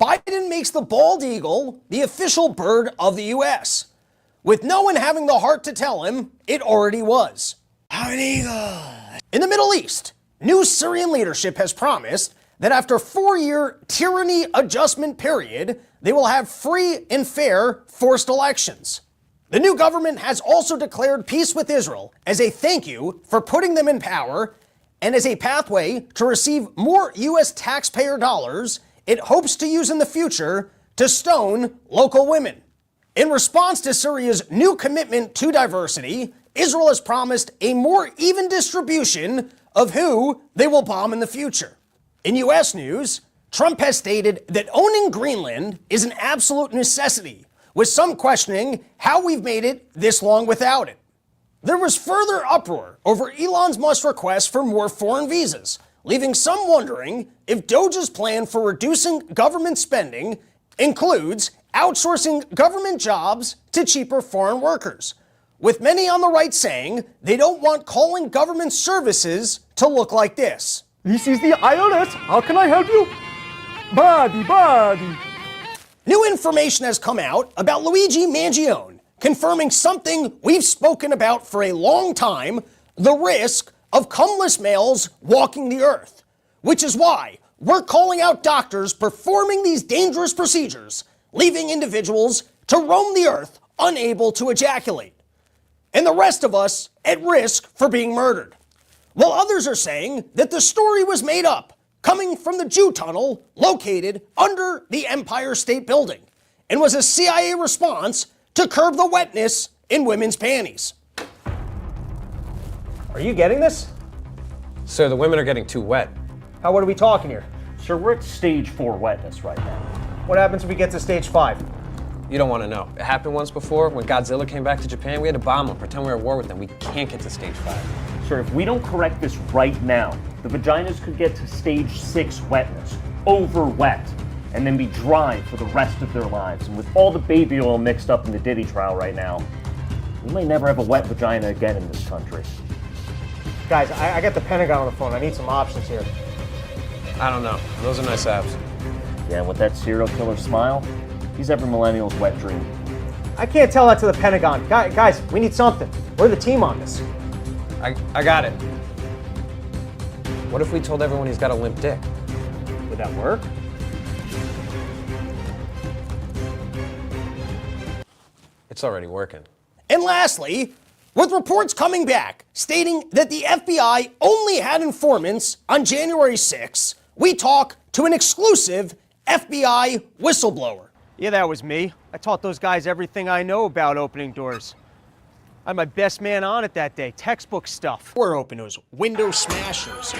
Biden makes the bald eagle the official bird of the U.S., with no one having the heart to tell him it already was. I'm an eagle. In the Middle East, new Syrian leadership has promised that after a 4-year tyranny adjustment period, they will have free and fair forced elections. The new government has also declared peace with Israel as a thank you for putting them in power and as a pathway to receive more U.S. taxpayer dollars it hopes to use in the future to stone local women. In response to Syria's new commitment to diversity, Israel has promised a more even distribution of who they will bomb in the future. In U.S. news, Trump has stated that owning Greenland is an absolute necessity, with some questioning how we've made it this long without it. There was further uproar over Elon Musk's request for more foreign visas, leaving some wondering if Doge's plan for reducing government spending includes outsourcing government jobs to cheaper foreign workers, with many on the right saying they don't want calling government services to look like this. This is the IRS. How can I help you? Buddy. New information has come out about Luigi Mangione, confirming something we've spoken about for a long time, the risk of cumless males walking the earth, which is why we're calling out doctors performing these dangerous procedures, leaving individuals to roam the earth unable to ejaculate, and the rest of us at risk for being murdered. While others are saying that the story was made up, coming from the Jew tunnel located under the Empire State Building, and was a CIA response to curb the wetness in women's panties. Are you getting this? Sir, the women are getting too wet. What are we talking here? Sir, we're at stage 4 wetness right now. What happens if we get to stage 5? You don't want to know. It happened once before. When Godzilla came back to Japan, we had to bomb them, pretend we were at war with them. We can't get to stage 5. Sir, if we don't correct this right now, the vaginas could get to stage 6 wetness, over wet, and then be dry for the rest of their lives. And with all the baby oil mixed up in the Diddy trial right now, we may never have a wet vagina again in this country. Guys, I got the Pentagon on the phone. I need some options here. I don't know. Those are nice abs. Yeah, and with that serial killer smile, he's every millennial's wet dream. I can't tell that to the Pentagon. Guys, we need something. We're the team on this. I got it. What if we told everyone he's got a limp dick? Would that work? It's already working. And lastly, with reports coming back stating that the FBI only had informants on January 6th, we talk to an exclusive FBI whistleblower. Yeah, that was me. I taught those guys everything I know about opening doors. I had my best man on it that day, textbook stuff. Door openers, window smashers,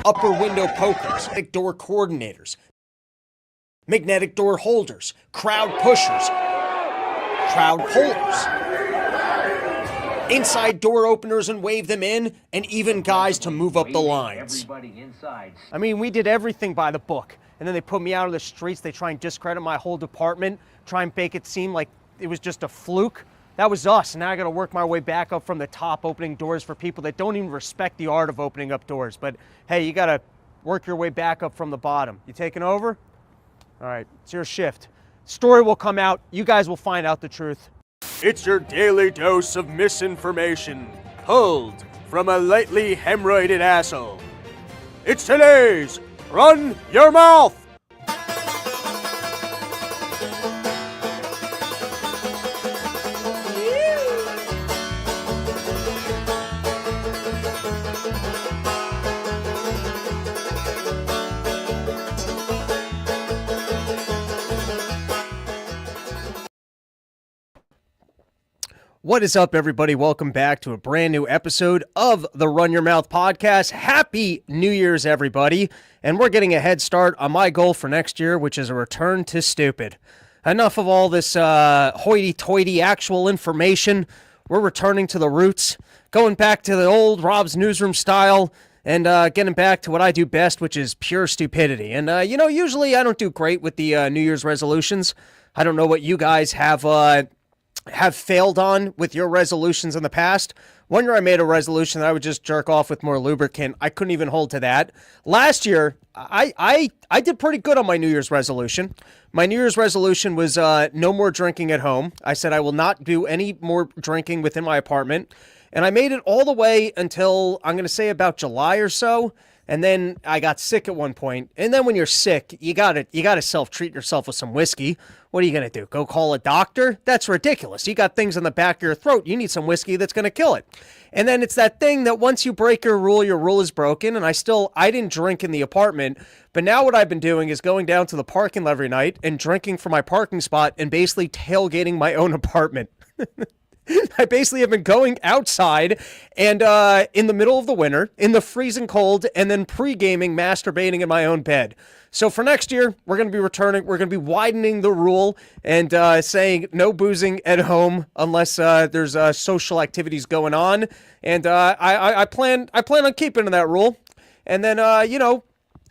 upper window pokers, magnetic door coordinators, magnetic door holders, crowd pushers, crowd pullers, inside door openers and wave them in, and even guys to move up the lines. I mean, we did everything by the book. And then they put me out of the streets. They try and discredit my whole department, try and make it seem like it was just a fluke. That was us. Now I got to work my way back up from the top, opening doors for people that don't even respect the art of opening up doors. But hey, you got to work your way back up from the bottom. You taking over? All right, it's your shift. Story will come out. You guys will find out the truth. It's your daily dose of misinformation, pulled from a lightly hemorrhoided asshole. It's today's Run Your Mouth! What is up, everybody? Welcome back to a brand new episode of the Run Your Mouth podcast. Happy New Year's, everybody. And we're getting a head start on my goal for next year, which is a return to stupid. Enough of all this hoity-toity actual information. We're returning to the roots, going back to the old Rob's Newsroom style, and getting back to what I do best, which is pure stupidity. And, usually I don't do great with the New Year's resolutions. I don't know what you guys have failed on with your resolutions in the past. One year I made a resolution that I would just jerk off with more lubricant. I couldn't even hold to that. Last year, I did pretty good on my New Year's resolution. My New Year's resolution was no more drinking at home. I said I will not do any more drinking within my apartment. And I made it all the way until, I'm going to say, about July or so. And then I got sick at one point. And then when you're sick, you gotta self-treat yourself with some whiskey. What are you going to do? Go call a doctor? That's ridiculous. You got things in the back of your throat. You need some whiskey that's going to kill it. And then it's that thing that once you break your rule is broken. And I didn't drink in the apartment. But now what I've been doing is going down to the parking lot every night and drinking from my parking spot and basically tailgating my own apartment. I basically have been going outside and in the middle of the winter, in the freezing cold, and then pre-gaming, masturbating in my own bed. So for next year, we're going to be returning. We're going to be widening the rule and saying no boozing at home unless there's social activities going on. And I plan on keeping to that rule. And then,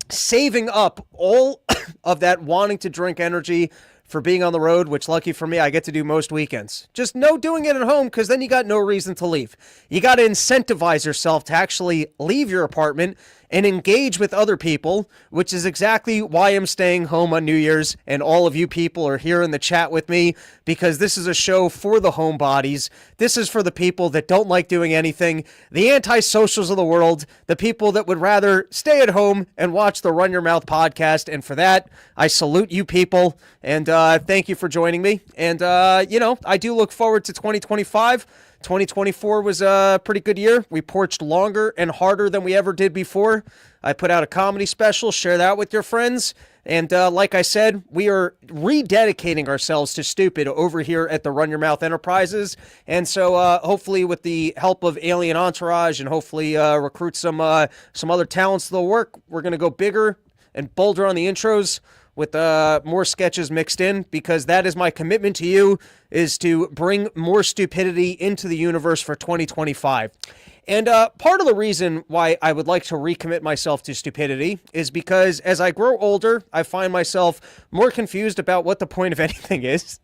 saving up all of that wanting to drink energy for being on the road, which lucky for me, I get to do most weekends. Just no doing it at home because then you got no reason to leave. You got to incentivize yourself to actually leave your apartment and engage with other people, which is exactly why I'm staying home on New Year's, and all of you people are here in the chat with me because this is a show for the homebodies. This is for the people that don't like doing anything, the antisocials of the world, the people that would rather stay at home and watch the Run Your Mouth podcast, and for that, I salute you people, and thank you for joining me, and I do look forward to 2025. 2024 was a pretty good year. We porched longer and harder than we ever did before. I put out a comedy special. Share that with your friends. And like I said, we are rededicating ourselves to stupid over here at the Run Your Mouth Enterprises. And so hopefully with the help of Alien Entourage and hopefully recruit some other talents to the work, we're going to go bigger and bolder on the intros with more sketches mixed in, because that is my commitment to you, is to bring more stupidity into the universe for 2025. And part of the reason why I would like to recommit myself to stupidity is because as I grow older, I find myself more confused about what the point of anything is.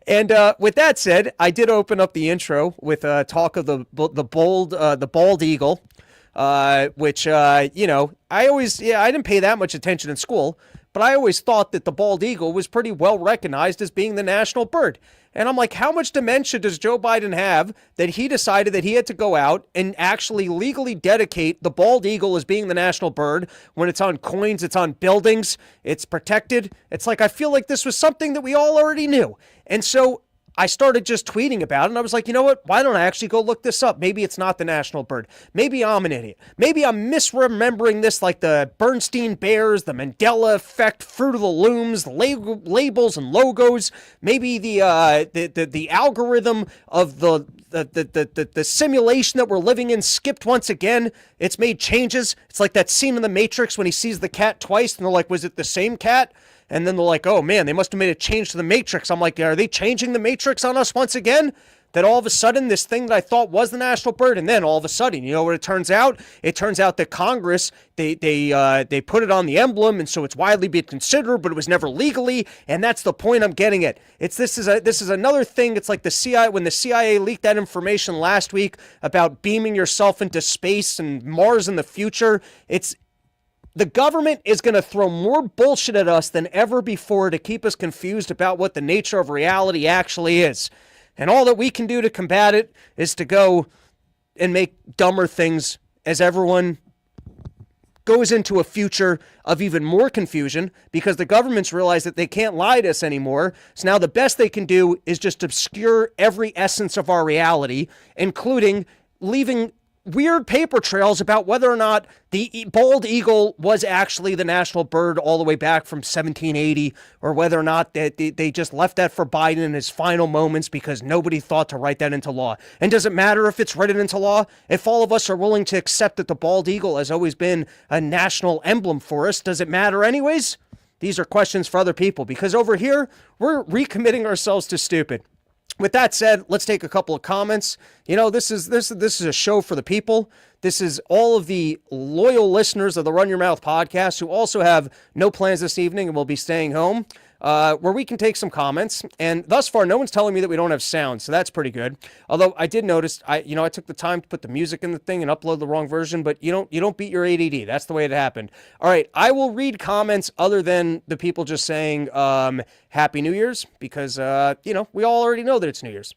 And with that said, I did open up the intro with talk of the bald eagle. Which, I didn't pay that much attention in school, but I always thought that the bald eagle was pretty well recognized as being the national bird. And I'm like, how much dementia does Joe Biden have that he decided that he had to go out and actually legally dedicate the bald eagle as being the national bird when it's on coins, it's on buildings, it's protected? It's like, I feel like this was something that we all already knew. And so I started just tweeting about it, and I was like, you know what? Why don't I actually go look this up? Maybe it's not the national bird. Maybe I'm an idiot. Maybe I'm misremembering this like the Bernstein Bears, the Mandela effect, Fruit of the Looms, the labels and logos. Maybe the algorithm of the simulation that we're living in skipped once again. It's made changes. It's like that scene in The Matrix when he sees the cat twice, and they're like, was it the same cat? And then they're like, oh man, they must have made a change to the Matrix. I'm like, are they changing the Matrix on us once again? That all of a sudden this thing that I thought was the national bird, and then all of a sudden, you know what it turns out? It turns out that Congress, they put it on the emblem, and so it's widely being considered, but it was never legally, and that's the point I'm getting at. This is another thing. It's like the CIA, when the CIA leaked that information last week about beaming yourself into space and Mars in the future. The government is going to throw more bullshit at us than ever before to keep us confused about what the nature of reality actually is. And all that we can do to combat it is to go and make dumber things as everyone goes into a future of even more confusion, because the governments realize that they can't lie to us anymore. So now the best they can do is just obscure every essence of our reality, including leaving weird paper trails about whether or not the bald eagle was actually the national bird all the way back from 1780, or whether or not they just left that for Biden in his final moments because nobody thought to write that into law. And does it matter if it's written into law? If all of us are willing to accept that the bald eagle has always been a national emblem for us, does it matter anyways? These are questions for other people, because over here, we're recommitting ourselves to stupid. With that said, let's take a couple of comments. You know, this is a show for the people. This is all of the loyal listeners of the Run Your Mouth podcast who also have no plans this evening and will be staying home. where we can take some comments. And thus far, no one's telling me that we don't have sound, so that's pretty good. Although I did notice, I took the time to put the music in the thing and upload the wrong version, but you don't beat your ADD. That's the way it happened. All right, I will read comments other than the people just saying Happy New Year's, because we all already know that it's New Year's.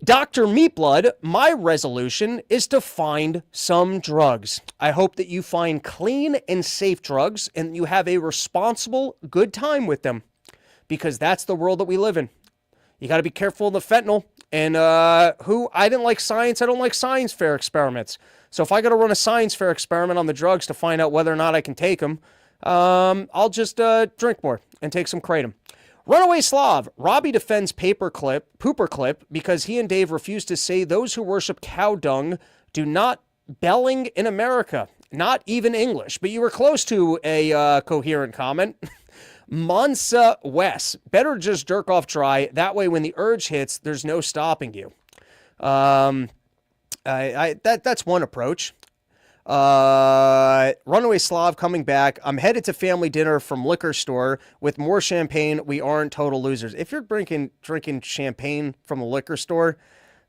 Dr. Meatblood, my resolution is to find some drugs. I hope that you find clean and safe drugs and you have a responsible, good time with them, because that's the world that we live in. You got to be careful of the fentanyl. And I didn't like science. I don't like science fair experiments. So if I got to run a science fair experiment on the drugs to find out whether or not I can take them, I'll just drink more and take some kratom. Runaway Slav, Robbie defends Pooper Clip because he and Dave refuse to say those who worship cow dung do not belling in America, not even English. But you were close to a coherent comment. Monsa West, better just jerk off dry. That way when the urge hits, there's no stopping you. That's one approach. Runaway Slav coming back. I'm headed to family dinner from liquor store with more champagne. We aren't total losers. If you're drinking champagne from a liquor store,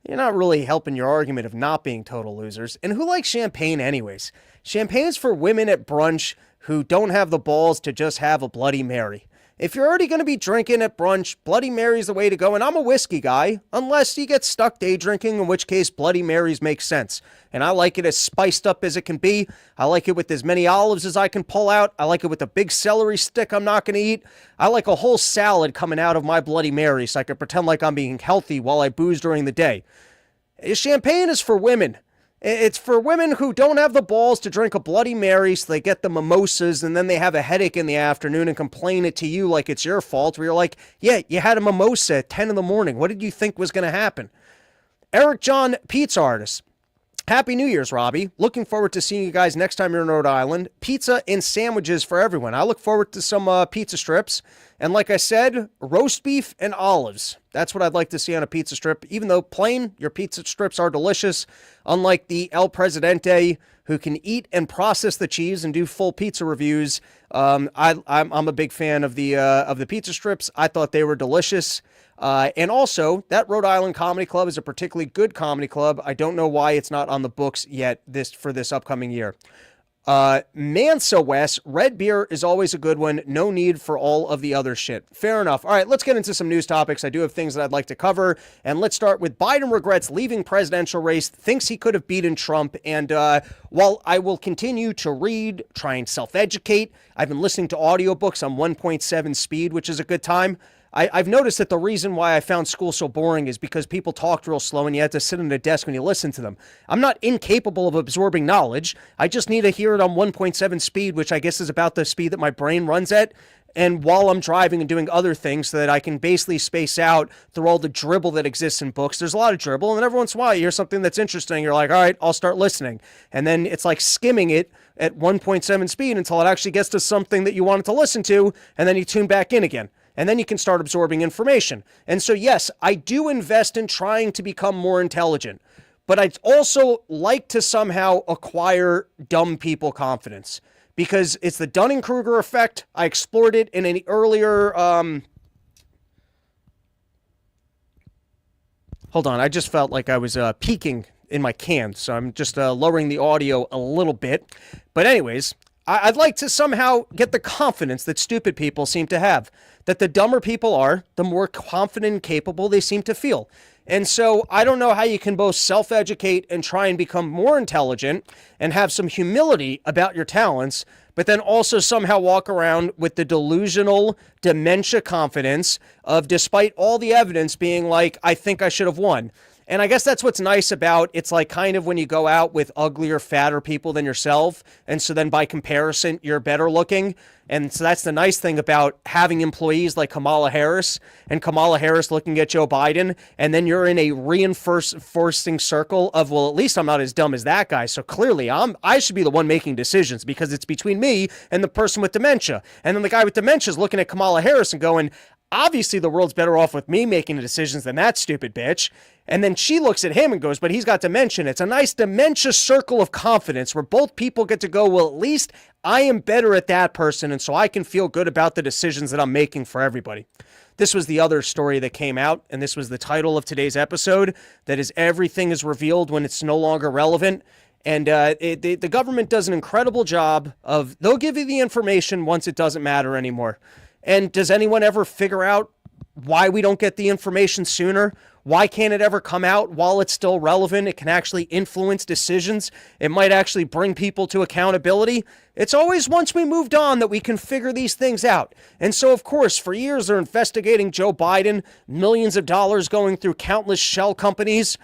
you're not really helping your argument of not being total losers. And who likes champagne anyways? Champagne's for women at brunch who don't have the balls to just have a Bloody Mary. If you're already going to be drinking at brunch, Bloody Mary's the way to go. And I'm a whiskey guy, unless you get stuck day drinking, in which case Bloody Marys make sense. And I like it as spiced up as it can be. I like it with as many olives as I can pull out. I like it with a big celery stick I'm not going to eat. I like a whole salad coming out of my Bloody Mary so I can pretend like I'm being healthy while I booze during the day. Champagne is for women. It's for women who don't have the balls to drink a Bloody Mary, so they get the mimosas, and then they have a headache in the afternoon and complain it to you like it's your fault, where you're like, yeah, you had a mimosa at 10 in the morning. What did you think was going to happen? Eric John, pizza artist. Happy New Year's, Robbie. Looking forward to seeing you guys next time you're in Rhode Island. Pizza and sandwiches for everyone. I look forward to some pizza strips. And like I said, roast beef and olives. That's what I'd like to see on a pizza strip. Even though plain, your pizza strips are delicious. Unlike the El Presidente, who can eat and process the cheese and do full pizza reviews. I'm a big fan of the pizza strips. I thought they were delicious. And also, that Rhode Island Comedy Club is a particularly good comedy club. I don't know why it's not on the books yet for this upcoming year. Mansa West, red beer is always a good one. No need for all of the other shit. Fair enough. All right, let's get into some news topics. I do have things that I'd like to cover. And let's start with Biden regrets leaving presidential race, thinks he could have beaten Trump. And while I will continue to read, try and self-educate, I've been listening to audiobooks on 1.7 speed, which is a good time. I've noticed that the reason why I found school so boring is because people talked real slow and you had to sit at a desk when you listen to them. I'm not incapable of absorbing knowledge. I just need to hear it on 1.7 speed, which I guess is about the speed that my brain runs at. And while I'm driving and doing other things so that I can basically space out through all the dribble that exists in books. There's a lot of dribble, and then every once in a while you hear something that's interesting. You're like, all right, I'll start listening. And then it's like skimming it at 1.7 speed until it actually gets to something that you wanted to listen to, and then you tune back in again. And then you can start absorbing information. And so, yes, I do invest in trying to become more intelligent, but I'd also like to somehow acquire dumb people confidence because it's the Dunning-Kruger effect. I explored it in an earlier, hold on, I just felt like I was peaking in my can, so I'm just lowering the audio a little bit. But anyways, I'd like to somehow get the confidence that stupid people seem to have. That the dumber people are, the more confident and capable they seem to feel. And so I don't know how you can both self-educate and try and become more intelligent and have some humility about your talents, but then also somehow walk around with the delusional dementia confidence of, despite all the evidence, being like, I think I should have won. And I guess that's what's nice about it's like kind of when you go out with uglier, fatter people than yourself. And so then by comparison, you're better looking. And so that's the nice thing about having employees like Kamala Harris and Kamala Harris looking at Joe Biden. And then you're in a reinforcing circle of, well, at least I'm not as dumb as that guy. So clearly I should be the one making decisions because it's between me and the person with dementia. And then the guy with dementia is looking at Kamala Harris and going, Obviously, the world's better off with me making the decisions than that stupid bitch. And then she looks at him and goes, but he's got dementia. It's a nice dementia circle of confidence where both people get to go, well, at least I am better at that person, and so I can feel good about the decisions that I'm making for everybody. This was the other story that came out, and this was the title of today's episode, that is everything is revealed when it's no longer relevant. And the government does an incredible job of, they'll give you the information once it doesn't matter anymore. And does anyone ever figure out why we don't get the information sooner? Why can't it ever come out while it's still relevant? It can actually influence decisions. It might actually bring people to accountability. It's always once we moved on that we can figure these things out. And so, of course, for years they're investigating Joe Biden, millions of dollars going through countless shell companies,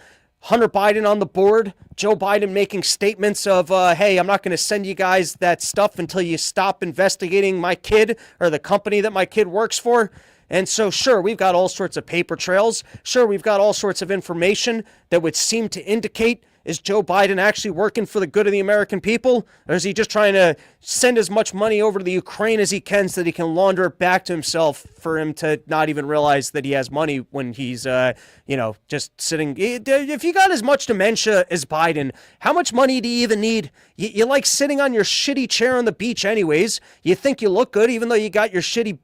Hunter Biden on the board, Joe Biden making statements of, hey, I'm not going to send you guys that stuff until you stop investigating my kid or the company that my kid works for. And so, sure, we've got all sorts of paper trails. Sure, we've got all sorts of information that would seem to indicate, is Joe Biden actually working for the good of the American people? Or is he just trying to send as much money over to the Ukraine as he can so that he can launder it back to himself for him to not even realize that he has money when he's, just sitting? If you got as much dementia as Biden, how much money do you even need? You like sitting on your shitty chair on the beach anyways. You think you look good even though you got your shitty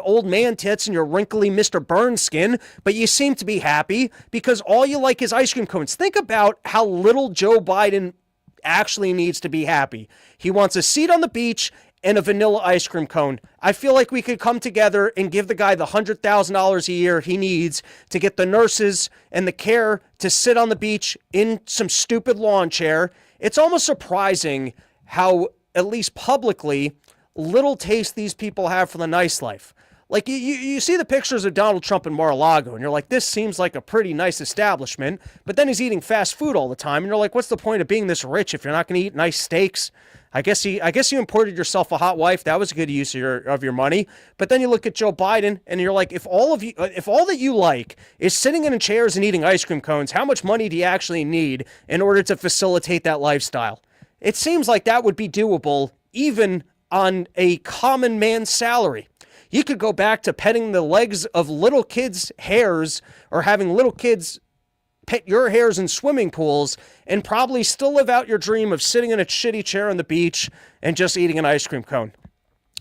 old man tits and your wrinkly Mr. Burns skin, but you seem to be happy because all you like is ice cream cones. Think about how little Joe Biden actually needs to be happy. He wants a seat on the beach and a vanilla ice cream cone. I feel like we could come together and give the guy the $100,000 a year he needs to get the nurses and the care to sit on the beach in some stupid lawn chair. It's almost surprising how, at least publicly, little taste these people have for the nice life. Like, you see the pictures of Donald Trump in Mar-a-Lago, and you're like, this seems like a pretty nice establishment, but then he's eating fast food all the time, and you're like, what's the point of being this rich if you're not going to eat nice steaks? I guess you imported yourself a hot wife. That was a good use of your money. But then you look at Joe Biden, and you're like, if all that you like is sitting in chairs and eating ice cream cones, how much money do you actually need in order to facilitate that lifestyle? It seems like that would be doable, even on a common man's salary. You could go back to petting the legs of little kids' hairs or having little kids pet your hairs in swimming pools and probably still live out your dream of sitting in a shitty chair on the beach and just eating an ice cream cone.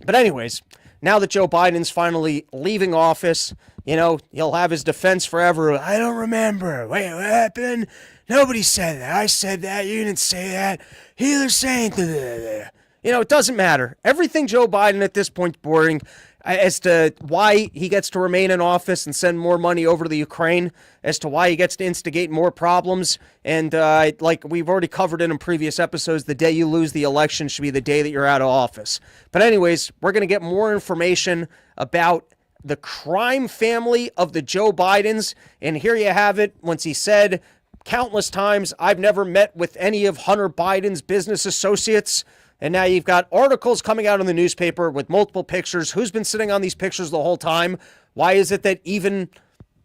But anyways, now that Joe Biden's finally leaving office, he'll have his defense forever. I don't remember. Wait, what happened? Nobody said that. I said that. You didn't say that. He was saying that. It doesn't matter. Everything Joe Biden at this point is boring as to why he gets to remain in office and send more money over to the Ukraine, as to why he gets to instigate more problems. And like we've already covered it in previous episodes, the day you lose the election should be the day that you're out of office. But anyways, we're going to get more information about the crime family of the Joe Bidens. And here you have it. Once he said countless times, I've never met with any of Hunter Biden's business associates. And now you've got articles coming out in the newspaper with multiple pictures. Who's been sitting on these pictures the whole time? Why is it that even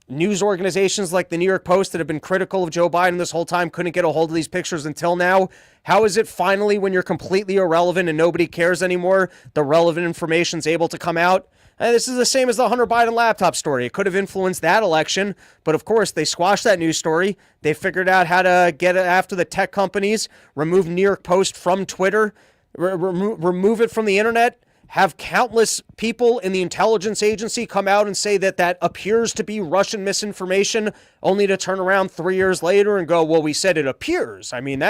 news organizations like the New York Post that have been critical of Joe Biden this whole time couldn't get a hold of these pictures until now? How is it finally, when you're completely irrelevant and nobody cares anymore, the relevant information's able to come out? And this is the same as the Hunter Biden laptop story. It could have influenced that election, but of course they squashed that news story. They figured out how to get after the tech companies, remove New York Post from Twitter, remove it from the internet, have countless people in the intelligence agency come out and say that appears to be Russian misinformation, only to turn around 3 years later and go, well, we said it appears. I mean,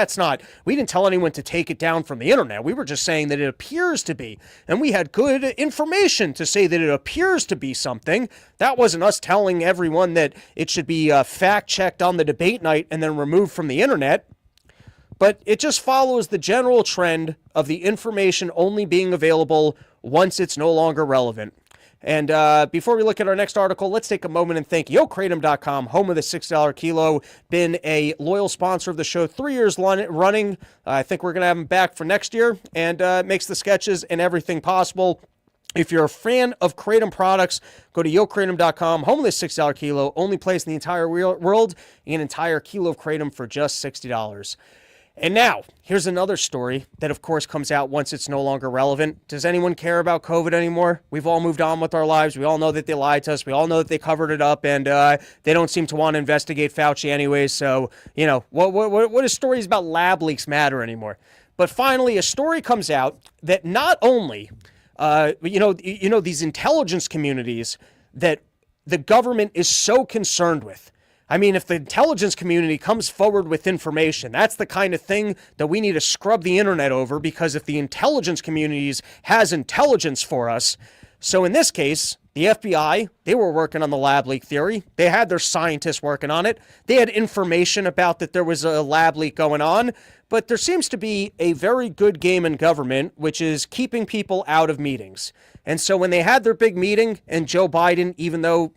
we didn't tell anyone to take it down from the internet. We were just saying that it appears to be. And we had good information to say that it appears to be something. That wasn't us telling everyone that it should be fact-checked on the debate night and then removed from the internet. But it just follows the general trend of the information only being available once it's no longer relevant. And before we look at our next article, let's take a moment and thank YoKratom.com, home of the $6 kilo. Been a loyal sponsor of the show 3 years running. I think we're going to have him back for next year, and makes the sketches and everything possible. If you're a fan of Kratom products, go to YoKratom.com, home of the $6 kilo, only place in the entire world, an entire kilo of Kratom for just $60. And now, here's another story that, of course, comes out once it's no longer relevant. Does anyone care about COVID anymore? We've all moved on with our lives. We all know that they lied to us. We all know that they covered it up, and they don't seem to want to investigate Fauci anyways. So, what does stories about lab leaks matter anymore? But finally, a story comes out that not only, these intelligence communities that the government is so concerned with. I mean, if the intelligence community comes forward with information, that's the kind of thing that we need to scrub the internet over, because if the intelligence communities has intelligence for us, so in this case, the FBI, they were working on the lab leak theory. They had their scientists working on it. They had information about that there was a lab leak going on, but there seems to be a very good game in government, which is keeping people out of meetings. And so when they had their big meeting and Joe Biden, even though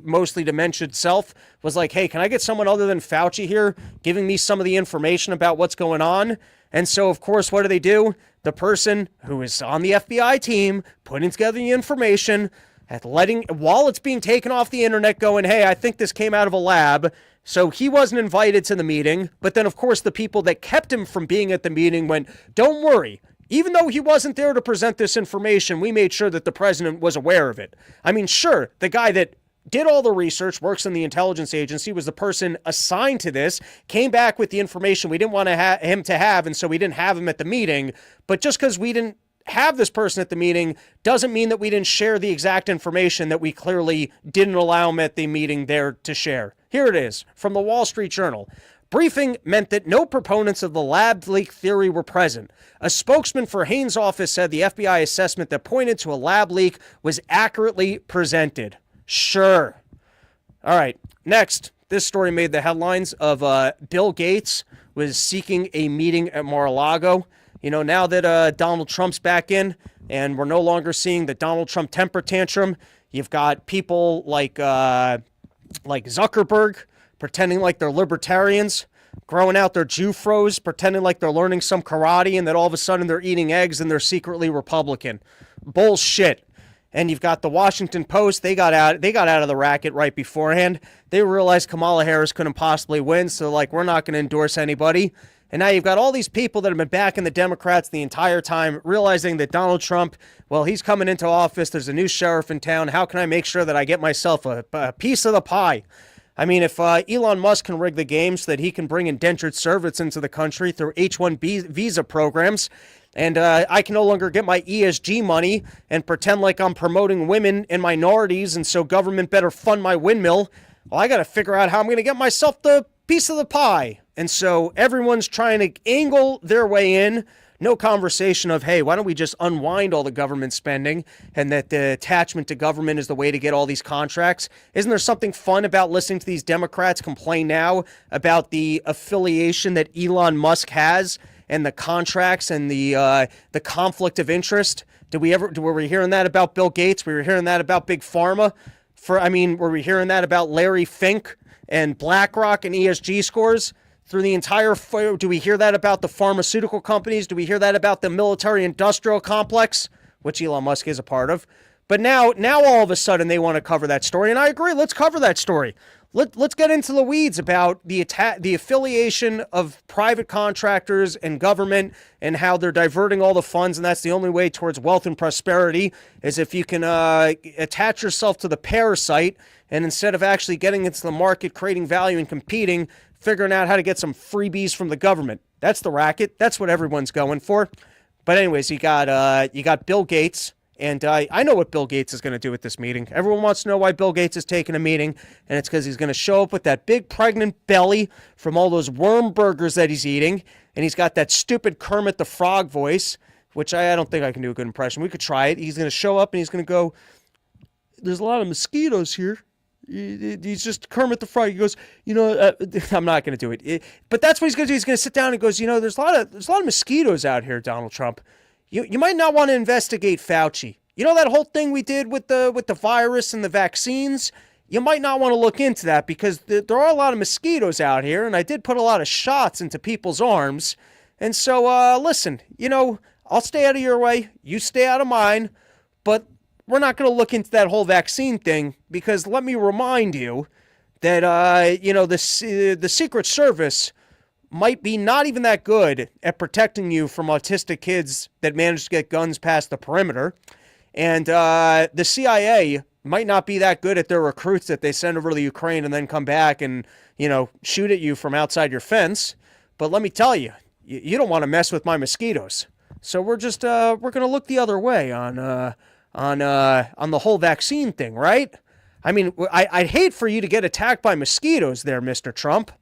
mostly dementia itself, was like, hey, can I get someone other than Fauci here giving me some of the information about what's going on? And so, of course, what do? The person who is on the FBI team putting together the information, while it's being taken off the internet, going, hey, I think this came out of a lab. So he wasn't invited to the meeting. But then, of course, the people that kept him from being at the meeting went, don't worry. Even though he wasn't there to present this information, we made sure that the president was aware of it. I mean, sure, the guy that did all the research, works in the intelligence agency, was the person assigned to this, came back with the information we didn't want him to have, and so we didn't have him at the meeting. But just because we didn't have this person at the meeting doesn't mean that we didn't share the exact information that we clearly didn't allow him at the meeting there to share. Here it is from the Wall Street Journal. Briefing meant that no proponents of the lab leak theory were present. A spokesman for Haynes' office said the FBI assessment that pointed to a lab leak was accurately presented. Sure. All right. Next, this story made the headlines of Bill Gates was seeking a meeting at Mar-a-Lago. You know, now that Donald Trump's back in and we're no longer seeing the Donald Trump temper tantrum, you've got people like Zuckerberg pretending like they're libertarians, growing out their Jew-froze, pretending like they're learning some karate, and that all of a sudden they're eating eggs and they're secretly Republican. Bullshit. And you've got the Washington Post. They got out of the racket right beforehand. They realized Kamala Harris couldn't possibly win, so we're not going to endorse anybody. And now you've got all these people that have been backing the Democrats the entire time, realizing that Donald Trump, well, he's coming into office. There's a new sheriff in town. How can I make sure that I get myself a piece of the pie? I mean, if Elon Musk can rig the game so that he can bring indentured servants into the country through H-1B visa programs, and I can no longer get my ESG money and pretend like I'm promoting women and minorities, and so government better fund my windmill, well, I got to figure out how I'm going to get myself the piece of the pie. And so everyone's trying to angle their way in. No conversation of, hey, why don't we just unwind all the government spending and that the attachment to government is the way to get all these contracts? Isn't there something fun about listening to these Democrats complain now about the affiliation that Elon Musk has and the contracts and the conflict of interest? Were we hearing that about Bill Gates? We were hearing that about Big Pharma? Were we hearing that about Larry Fink and BlackRock and ESG scores? Through the entire, do we hear that about the pharmaceutical companies? Do we hear that about the military-industrial complex, which Elon Musk is a part of? But now all of a sudden they want to cover that story, and I agree. Let's cover that story. Let's get into the weeds about the affiliation of private contractors and government and how they're diverting all the funds, and that's the only way towards wealth and prosperity is if you can attach yourself to the parasite, and instead of actually getting into the market, creating value and competing, figuring out how to get some freebies from the government. That's the racket. That's what everyone's going for. But anyways, you got Bill Gates, and I know what Bill Gates is going to do at this meeting. Everyone wants to know why Bill Gates is taking a meeting, and it's because he's going to show up with that big pregnant belly from all those worm burgers that he's eating, and he's got that stupid Kermit the Frog voice, which I don't think I can do a good impression. We could try it. He's going to show up, and he's going to go, there's a lot of mosquitoes here. He's just Kermit the Frog. He goes, I'm not going to do it. But that's what he's going to do. He's going to sit down and goes, there's a lot of mosquitoes out here, Donald Trump. You might not want to investigate Fauci. That whole thing we did with the virus and the vaccines. You might not want to look into that because there are a lot of mosquitoes out here, and I did put a lot of shots into people's arms. And so, listen, I'll stay out of your way. You stay out of mine. But we're not going to look into that whole vaccine thing because let me remind you that, the Secret Service might be not even that good at protecting you from autistic kids that manage to get guns past the perimeter. And the CIA might not be that good at their recruits that they send over to the Ukraine and then come back and, shoot at you from outside your fence. But let me tell you, you don't want to mess with my mosquitoes. So we're just we're going to look the other way on the whole vaccine thing, right? I mean, I'd hate for you to get attacked by mosquitoes there, Mr. Trump.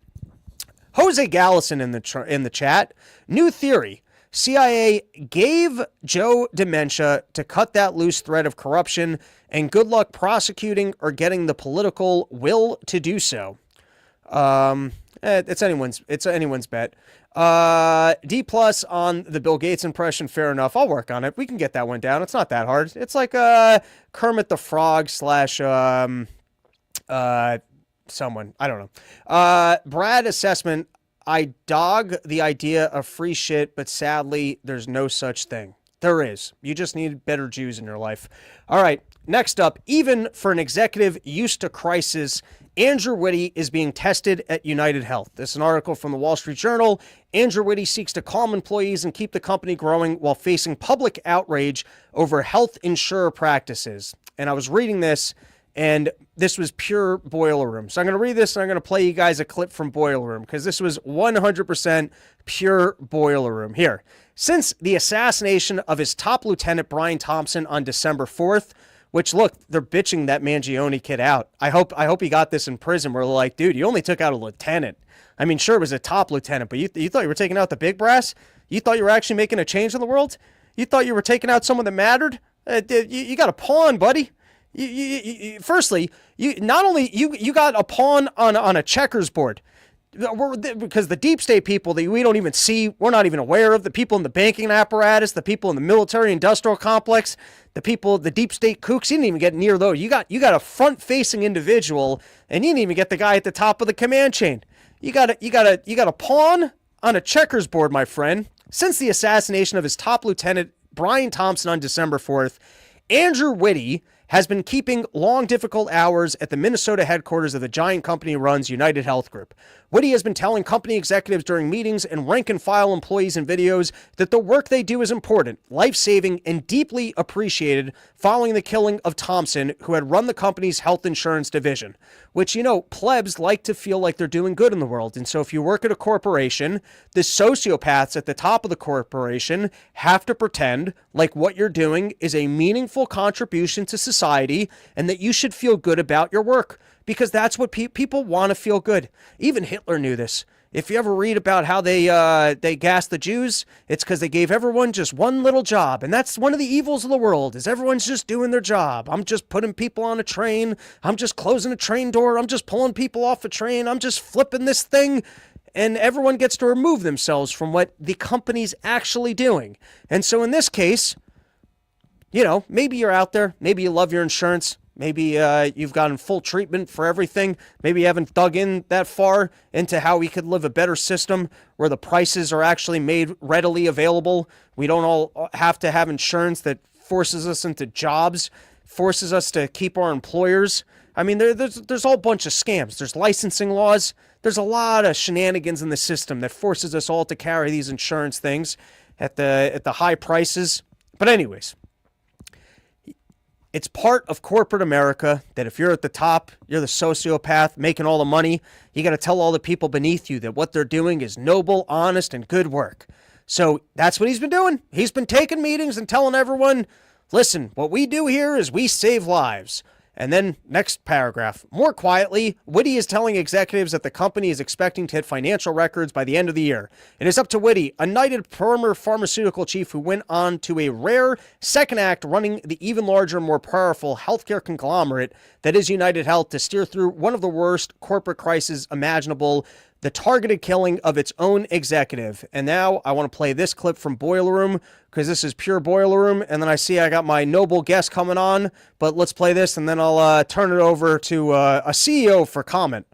Jose Gallison in the chat. New theory. CIA gave Joe dementia to cut that loose thread of corruption, and good luck prosecuting or getting the political will to do so. It's anyone's bet. D+ on the Bill Gates impression. Fair enough. I'll work on it. We can get that one down. It's not that hard. It's like Kermit the Frog / someone. I don't know. Brad assessment. I dog the idea of free shit, but sadly, there's no such thing. There is. You just need better Jews in your life. All right. Next up, even for an executive used to crisis, Andrew Whitty is being tested at United Health. This is an article from the Wall Street Journal. Andrew Whitty seeks to calm employees and keep the company growing while facing public outrage over health insurer practices. And I was reading this, and this was pure Boiler Room. So I'm going to read this, and I'm going to play you guys a clip from Boiler Room, because this was 100% pure Boiler Room. Here. Since the assassination of his top lieutenant, Brian Thompson, on December 4th, which, look, they're bitching that Mangione kid out. I hope he got this in prison, where they're like, dude, you only took out a lieutenant. I mean, sure, it was a top lieutenant, but you thought you were taking out the big brass? You thought you were actually making a change in the world? You thought you were taking out someone that mattered? You got a pawn, buddy. Firstly, you got a pawn on a checkers board. Because the deep state people that we don't even see, we're not even aware of, the people in the banking apparatus, the people in the military industrial complex, the deep state kooks, you didn't even get near those. You got a front facing individual, and you didn't even get the guy at the top of the command chain. You got a pawn on a checkers board, my friend. Since the assassination of his top lieutenant, Brian Thompson, on December 4th, Andrew Whitty has been keeping long, difficult hours at the Minnesota headquarters of the giant company he runs, United Health Group. Whitty has been telling company executives during meetings and rank-and-file employees in videos that the work they do is important, life-saving, and deeply appreciated following the killing of Thompson, who had run the company's health insurance division. Which, plebs like to feel like they're doing good in the world. And so if you work at a corporation, the sociopaths at the top of the corporation have to pretend like what you're doing is a meaningful contribution to society and that you should feel good about your work. Because that's what people want to feel good. Even Hitler knew this. If you ever read about how they gassed the Jews, it's because they gave everyone just one little job. And that's one of the evils of the world, is everyone's just doing their job. I'm just putting people on a train. I'm just closing a train door. I'm just pulling people off a train. I'm just flipping this thing. And everyone gets to remove themselves from what the company's actually doing. And so in this case, maybe you're out there. Maybe you love your insurance. Maybe you've gotten full treatment for everything. Maybe you haven't dug in that far into how we could live a better system where the prices are actually made readily available. We don't all have to have insurance that forces us into jobs, forces us to keep our employers. I mean, there's a whole bunch of scams. There's licensing laws. There's a lot of shenanigans in the system that forces us all to carry these insurance things at the high prices. But anyways, it's part of corporate America that if you're at the top, you're the sociopath making all the money, you got to tell all the people beneath you that what they're doing is noble, honest, and good work. So that's what he's been doing. He's been taking meetings and telling everyone, listen, what we do here is we save lives. And then next paragraph, more quietly, Whitty is telling executives that the company is expecting to hit financial records by the end of the year. It is up to Whitty, a knighted former pharmaceutical chief who went on to a rare second act running the even larger, more powerful healthcare conglomerate that is United Health, to steer through one of the worst corporate crises imaginable, the targeted killing of its own executive. And now I want to play this clip from Boiler Room, because this is pure Boiler Room, and then I see I got my noble guest coming on, but let's play this, and then I'll turn it over to a CEO for comment.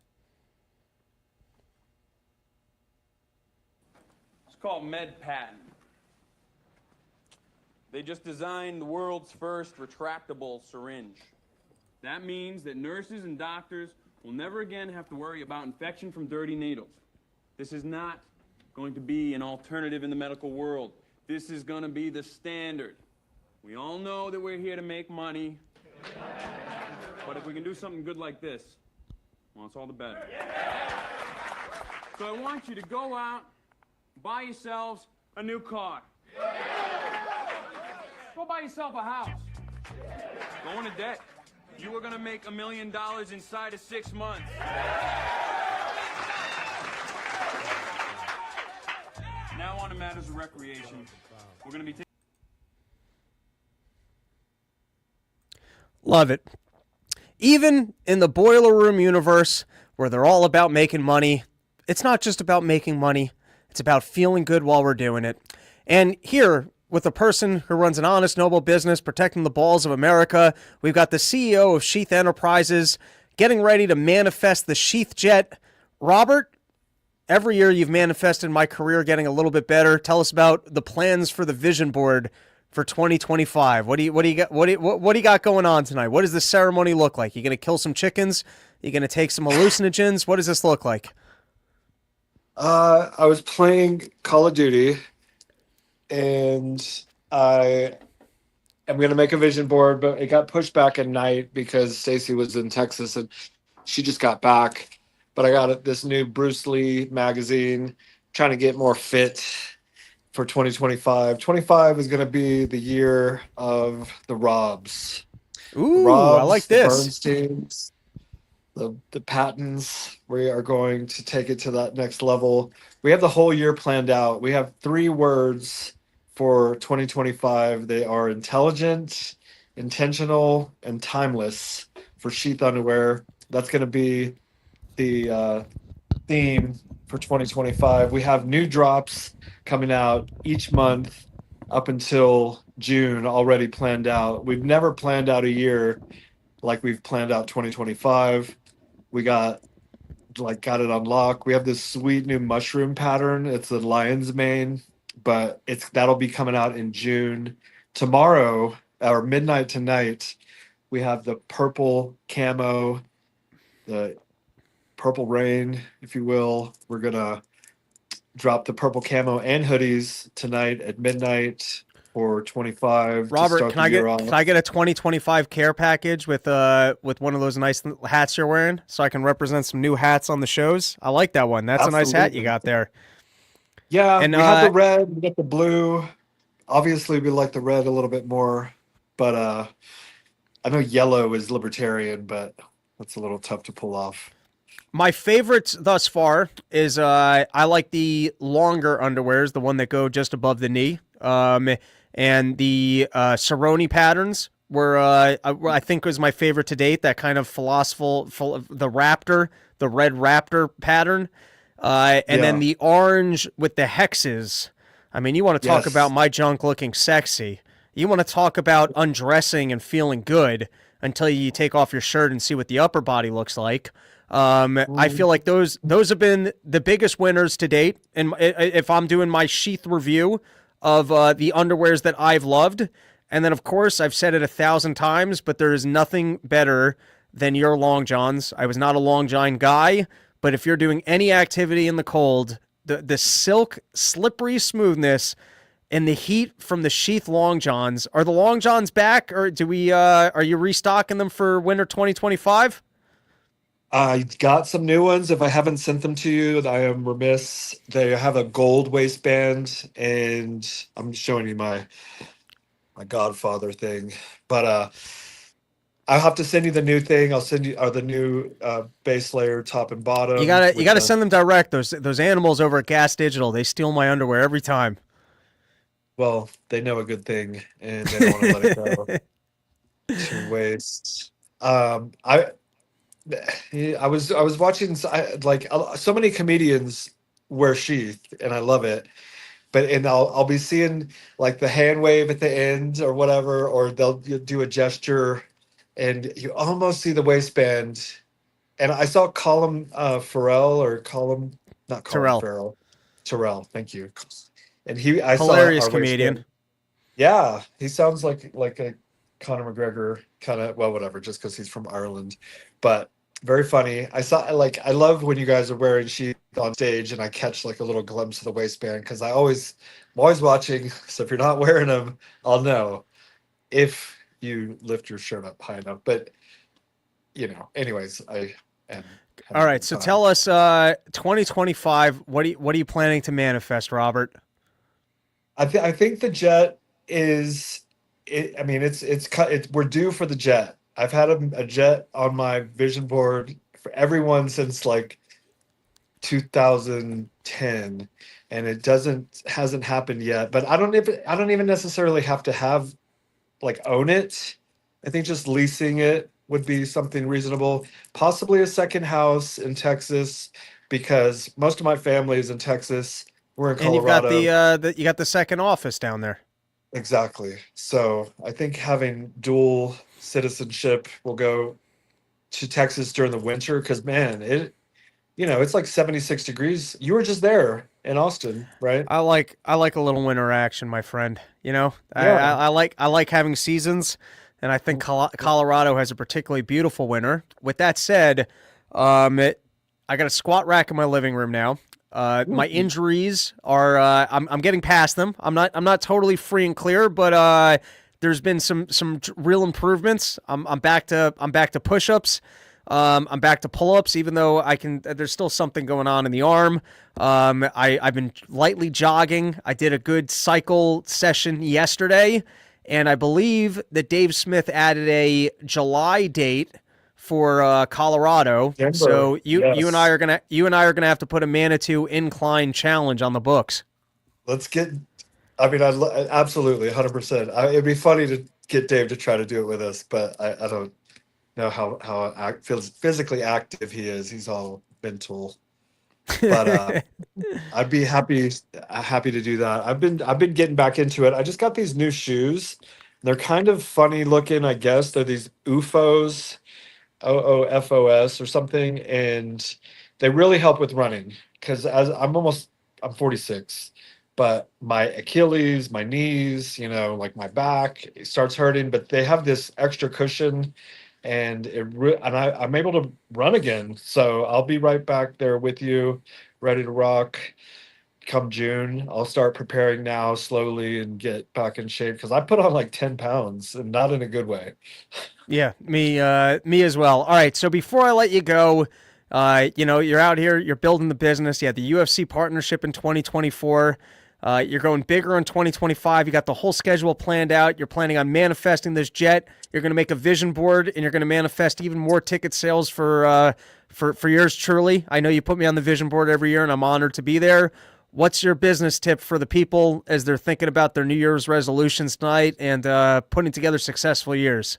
It's called MedPatent. They just designed the world's first retractable syringe. That means that nurses and doctors will never again have to worry about infection from dirty needles. This is not going to be an alternative in the medical world. This is going to be the standard. We all know that we're here to make money. But if we can do something good like this, well, it's all the better. So I want you to go out, buy yourselves a new car. Go buy yourself a house. Go into debt. You are going to make $1 million inside of 6 months. Now on to matters of recreation. We're going to be taking... Love it. Even in the boiler room universe where they're all about making money, it's not just about making money. It's about feeling good while we're doing it. And here, with a person who runs an honest, noble business protecting the balls of America, we've got the CEO of Sheath Enterprises getting ready to manifest the Sheath jet. Robert, every year you've manifested my career getting a little bit better. Tell us about the plans for the vision board for 2025. What do you got going on tonight? What does the ceremony look like? You going to kill some chickens? You going to take some hallucinogens? What does this look like? I was playing Call of Duty, and I am going to make a vision board, but it got pushed back at night because Stacy was in Texas and she just got back. But I got this new Bruce Lee magazine, trying to get more fit for 2025. 25 is going to be the year of the Robs. Ooh, Robs, I like the this. Bernsteins, the Pattons. We are going to take it to that next level. We have the whole year planned out. We have 3 words for 2025. They are intelligent, intentional, and timeless for Sheath Underwear. That's going to be the theme for 2025. We have new drops coming out each month up until June already planned out. We've never planned out a year like we've planned out 2025. We got it on lock. We have this sweet new mushroom pattern. It's the lion's mane, but that'll be coming out in June. Tomorrow, or midnight tonight, we have the purple camo, the purple rain, if you will. We're gonna drop the purple camo and hoodies tonight at midnight for 25. Robert, can I get a 2025 care package with one of those nice hats you're wearing so I can represent some new hats on the shows? I like that one. That's Absolutely. a nice hat you got there. Yeah, and we have the red, we got the blue. Obviously, we like the red a little bit more, but I know yellow is libertarian, but that's a little tough to pull off. My favorites thus far is I like the longer underwears, the one that go just above the knee, and the Cerrone patterns were I think was my favorite to date. That kind of philosophical, the raptor, the red raptor pattern, and then the orange with the hexes. I mean, you want to talk about my junk looking sexy. You want to talk about undressing and feeling good until you take off your shirt and see what the upper body looks like. I feel like those have been the biggest winners to date. And if I'm doing my Sheath review of the underwears that I've loved, and then of course I've said it 1,000 times, but there is nothing better than your long johns. I was not a long john guy, but if you're doing any activity in the cold, the silk slippery smoothness and the heat from the Sheath long johns. Are the long johns back, or are you restocking them for winter 2025? I got some new ones. If I haven't sent them to you, I am remiss. They have a gold waistband, and I'm showing you my Godfather thing. But I'll have to send you the new thing. I'll send you the new base layer, top and bottom. You gotta send them direct. Those animals over at Gas Digital, they steal my underwear every time. Well, they know a good thing, and they don't want to let it go to waste. I was watching so many comedians wear sheath, and I love it. But I'll be seeing like the hand wave at the end or whatever, or they'll do a gesture, and you almost see the waistband. And I saw Colin Terrell. Thank you. And I saw hilarious our comedian. waistband. Yeah, he sounds like a Conor McGregor kind of, well, whatever, just because he's from Ireland. But Very funny. I saw like I love when you guys are wearing sheath on stage, and I catch like a little glimpse of the waistband because I'm always watching. So if you're not wearing them, I'll know if you lift your shirt up high enough. But anyways, I am All having a right, good so time. tell us, 2025. What are you planning to manifest, Robert? I think the jet is it. I mean, we're due for the jet. I've had a jet on my vision board for everyone since like 2010, and it hasn't happened yet. But I don't even necessarily have to have like own it. I think just leasing it would be something reasonable. Possibly a second house in Texas because most of my family is in Texas. We're in And you've got Colorado. you got the second office down there. Exactly. So I think having dual citizenship will go to Texas during the winter because man, it's like 76 degrees. You were just there in Austin, right? I like a little winter action, my friend. Yeah. I like having seasons, and I think Colorado has a particularly beautiful winter. With that said, I got a squat rack in my living room now. My injuries are I'm getting past them. I'm not totally free and clear, but there's been some real improvements. I'm back to push-ups. I'm back to pull-ups, even though there's still something going on in the arm. I've been lightly jogging. I did a good cycle session yesterday, and I believe that Dave Smith added a July date for Colorado. Denver. So you and I Yes. are gonna have to put a Manitou incline challenge on the books. Let's get. I mean, absolutely 100%. It'd be funny to get Dave to try to do it with us, but I don't know how physically active he is. He's all mental, but I'd be happy to do that. I've been getting back into it. I just got these new shoes. They're kind of funny looking, I guess. They're these UFOs, OOFOS or something, and they really help with running because as I'm 46, but my Achilles, my knees, like my back, it starts hurting. But they have this extra cushion, and I'm able to run again. So I'll be right back there with you, ready to rock. Come June, I'll start preparing now slowly and get back in shape because I put on like 10 pounds and not in a good way. Yeah, me as well. All right, so before I let you go, you're out here, you're building the business. You had the UFC partnership in 2024. You're going bigger in 2025. You got the whole schedule planned out. You're planning on manifesting this jet. You're going to make a vision board, and you're going to manifest even more ticket sales for yours truly. I know you put me on the vision board every year, and I'm honored to be there. What's your business tip for the people as they're thinking about their New Year's resolutions tonight and putting together successful years?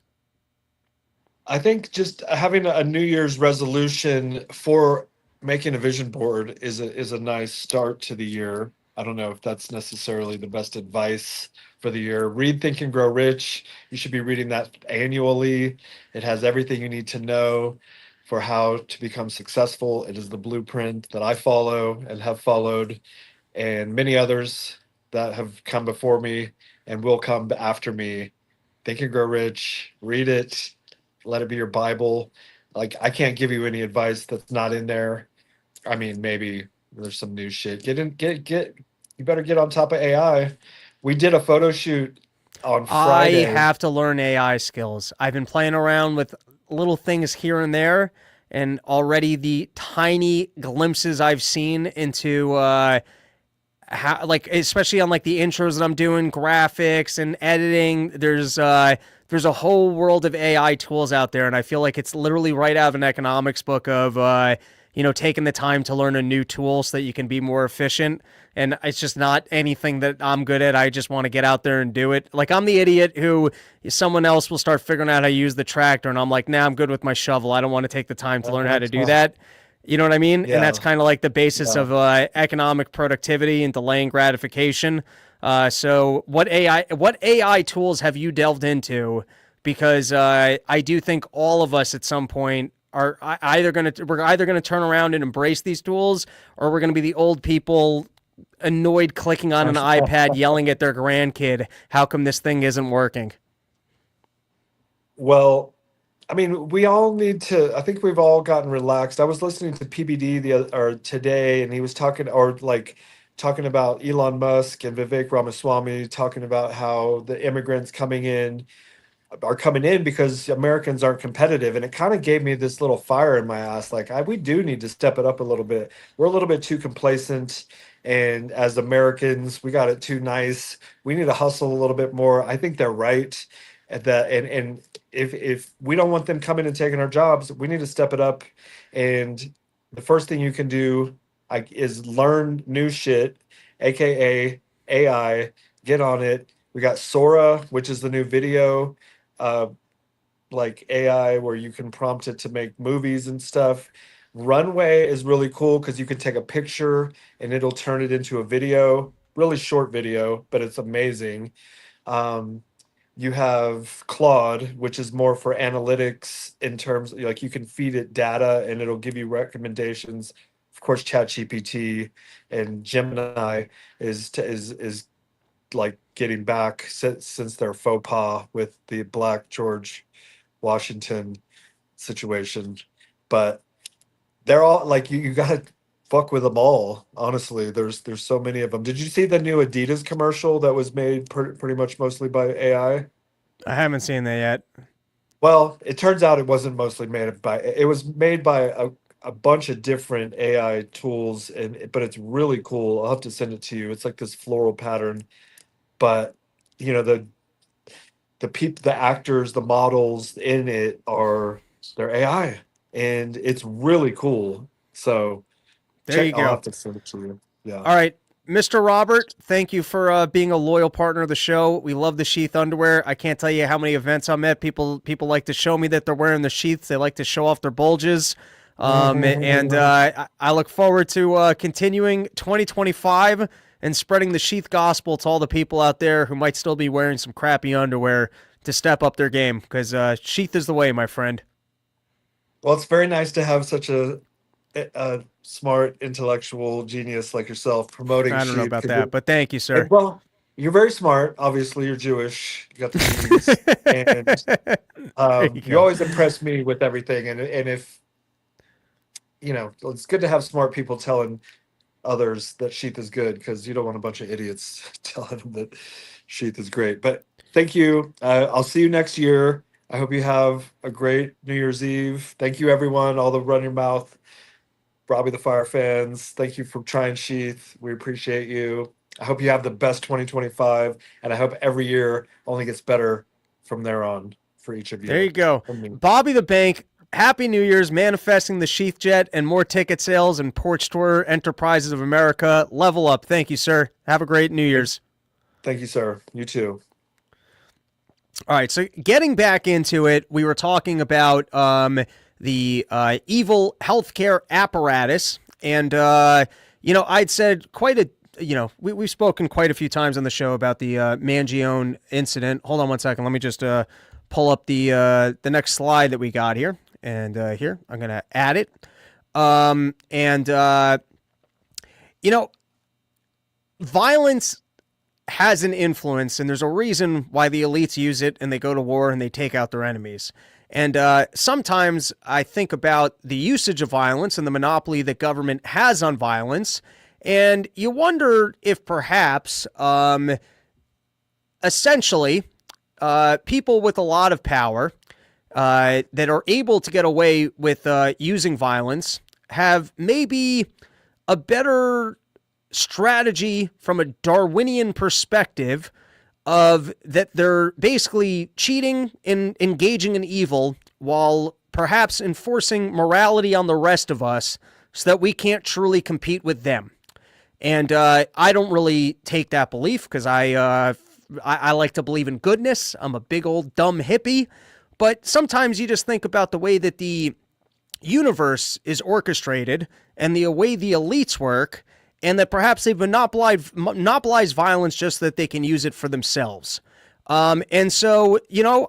I think just having a New Year's resolution for making a vision board is a nice start to the year. I don't know if that's necessarily the best advice for the year. Read Think and Grow Rich. You should be reading that annually. It has everything you need to know for how to become successful. It is the blueprint that I follow and have followed, and many others that have come before me and will come after me. Think and Grow Rich. Read it. Let it be your Bible. Like I can't give you any advice that's not in there. I mean, maybe there's some new shit. Get. You better get on top of AI. We did a photo shoot on I Friday. have to learn AI skills. I've been playing around with little things here and there, and already the tiny glimpses I've seen into how, like, especially on like the intros that I'm doing, graphics and editing. There's a whole world of AI tools out there, and I feel like it's literally right out of an economics book of taking the time to learn a new tool so that you can be more efficient. And it's just not anything that I'm good at. I just want to get out there and do it. Like I'm the idiot who someone else will start figuring out how to use the tractor, and I'm like, nah, I'm good with my shovel. I don't want to take the time to learn how to do that. You know what I mean? Yeah. And that's kind of like the basis Yeah. of economic productivity and delaying gratification. So what AI tools have you delved into? Because I do think all of us at some point are we're either gonna turn around and embrace these tools, or we're gonna be the old people annoyed clicking on an iPad yelling at their grandkid, how come this thing isn't working? Well, I mean, we all need to. I think we've all gotten relaxed. I was listening to PBD or today, and he was talking, or like talking about Elon Musk and Vivek Ramaswamy talking about how the immigrants coming in are coming in because Americans aren't competitive, and it kind of gave me this little fire in my ass. Like, we do need to step it up a little bit. We're a little bit too complacent, and as Americans, we got it too nice. We need to hustle a little bit more. I think they're right at that, and if we don't want them coming and taking our jobs, we need to step it up. And the first thing you can do is learn new shit, aka AI. Get on it. We got Sora, which is the new video uh, like AI where you can prompt it to make movies and stuff. Runway is really cool because you can take a picture and it'll turn it into a video, really short video, but it's amazing. Um, you have Claude, which is more for analytics in terms like you can feed it data and it'll give you recommendations. Of course, ChatGPT and Gemini is like getting back since their faux pas with the Black George Washington situation. But they're all like you gotta fuck with them all. Honestly, there's so many of them. Did you see the new Adidas commercial that was made pretty much mostly by AI? I haven't seen that yet. Well, it turns out it wasn't mostly made by. It was made by a bunch of different AI tools, but it's really cool. I'll have to send it to you. It's like this floral pattern, but you know the actors, the models in it they're AI, and it's really cool. So There you I'll go. have to send it to you. Yeah. All right, Mr. Robert, thank you for being a loyal partner of the show. We love the sheath underwear. I can't tell you how many events I'm at. People like to show me that they're wearing the sheaths. They like to show off their bulges. And I look forward to continuing 2025 and spreading the sheath gospel to all the people out there who might still be wearing some crappy underwear to step up their game, because sheath is the way, my friend. Well, it's very nice to have such a smart intellectual genius like yourself promoting I don't know sheep, about 'cause that, but thank you, sir. well, you're very smart. Obviously, you're Jewish. You got the genes, and There you you go. always impress me with everything. And if it's good to have smart people telling others that sheath is good because you don't want a bunch of idiots telling them that sheath is great. But thank you. I'll see you next year. I hope you have a great New Year's Eve. Thank you, everyone, all the Run Your Mouth, Robbie the Fire fans. Thank you for trying sheath. We appreciate you. I hope you have the best 2025, and I hope every year only gets better from there on for each of you. There you go. From me. Bobby the Bank, Happy New Year's, manifesting the sheath jet and more ticket sales and Porch Tour Enterprises of America. Level up. Thank you, sir. Have a great New Year's. Thank you, sir. You too. All right, so getting back into it, we were talking about the evil healthcare apparatus, and I'd said quite a, we've spoken quite a few times on the show about the Mangione incident. Hold on one second. Let me just pull up the next slide that we got here, and here I'm gonna add it, violence has an influence, and there's a reason why the elites use it and they go to war and they take out their enemies. And sometimes I think about the usage of violence and the monopoly that government has on violence, and you wonder if perhaps, essentially, people with a lot of power that are able to get away with using violence have maybe a better strategy from a Darwinian perspective of that they're basically cheating and engaging in evil while perhaps enforcing morality on the rest of us so that we can't truly compete with them. And I don't really take that belief because I like to believe in goodness. I'm a big old dumb hippie. But sometimes you just think about the way that the universe is orchestrated and the way the elites work, and that perhaps they've monopolized violence just so that they can use it for themselves. And so,